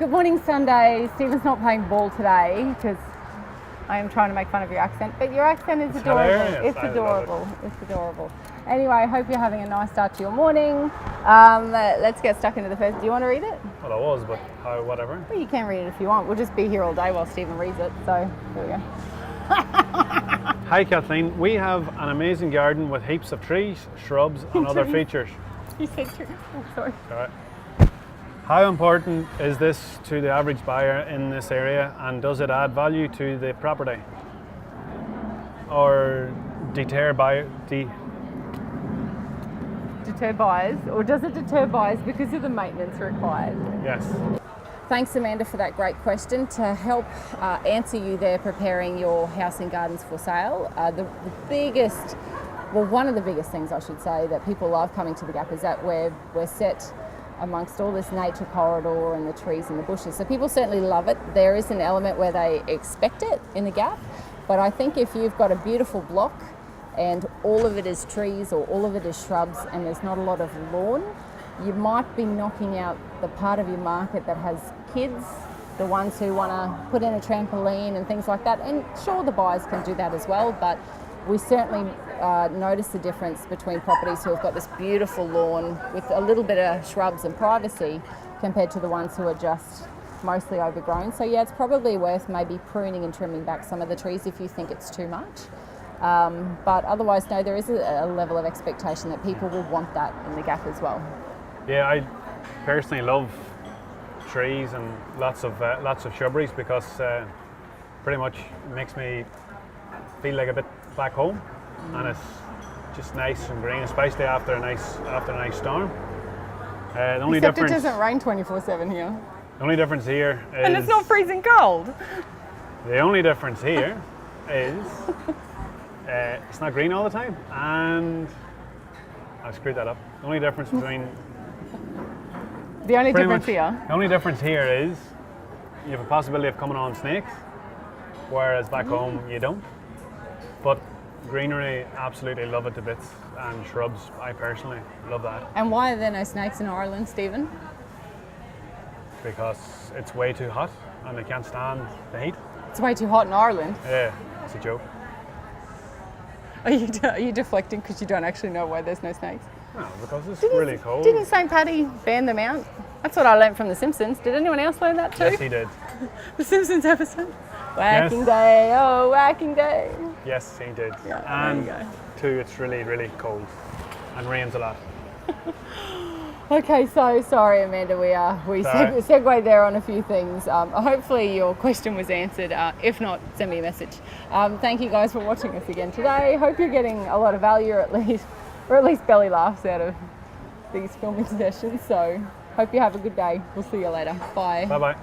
Good morning, Sunday. Stephen's not playing ball today because I am trying to make fun of your accent, but your accent is adorable. Hilarious. It's adorable. It's adorable. Anyway, I hope you're having a nice start to your morning. Let's get stuck into the first. Do you want to read it? Well, I was, but whatever. Well, you can read it if you want. We'll just be here all day while Stephen reads it. So here we go. Hi Kathleen, we have an amazing garden with heaps of trees, shrubs and other features. You said true. Oh, sorry. All right. How important is this to the average buyer in this area, and does it add value to the property? Or deter buyers, or does it deter buyers because of the maintenance required? Yes. Thanks, Amanda, for that great question. To help answer you there, preparing your house and gardens for sale, one of the biggest things I should say that people love coming to the Gap is that we're set amongst all this nature corridor and the trees and the bushes. So people certainly love it. There is an element where they expect it in the Gap, but I think if you've got a beautiful block and all of it is trees or all of it is shrubs and there's not a lot of lawn, you might be knocking out the part of your market that has kids, the ones who want to put in a trampoline and things like that. And sure, the buyers can do that as well, but we certainly notice the difference between properties who have got this beautiful lawn with a little bit of shrubs and privacy compared to the ones who are just mostly overgrown. So yeah, it's probably worth maybe pruning and trimming back some of the trees if you think it's too much. But otherwise, no, there is a level of expectation that people will want that in the Gap as well. Yeah, I personally love trees and lots of shrubberies because pretty much makes me feel like a bit back home, and it's just nice and green, especially after a nice storm. The only Except difference, it doesn't rain 24/7 here. The only difference here is, And it's not freezing cold. The only difference here is it's not green all the time, and I screwed that up. The only difference between The only Pretty difference much. here. The only difference here is you have a possibility of coming on snakes, whereas back home you don't. But greenery, absolutely love it to bits, and shrubs, I personally love that And why are there no snakes in Ireland, Stephen? because it's way too hot and they can't stand the heat. It's way too hot in Ireland. Yeah, it's a joke. Are you deflecting because you don't actually know why there's no snakes? No, because it's really cold. Didn't St. Paddy ban them out? That's what I learned from The Simpsons. Did anyone else learn that too? Yes, he did. The Simpsons episode. Whacking day, oh whacking day. Yes, he did. Yeah, And there you two, it's really, really cold and rains a lot. Okay, so sorry, Amanda. We Sorry. segued there on a few things. Hopefully your question was answered. If not, send me a message. Thank you guys for watching us again today. Hope you're getting a lot of value, or at least belly laughs out of these filming sessions. So hope you have a good day. We'll see you later. Bye. Bye bye.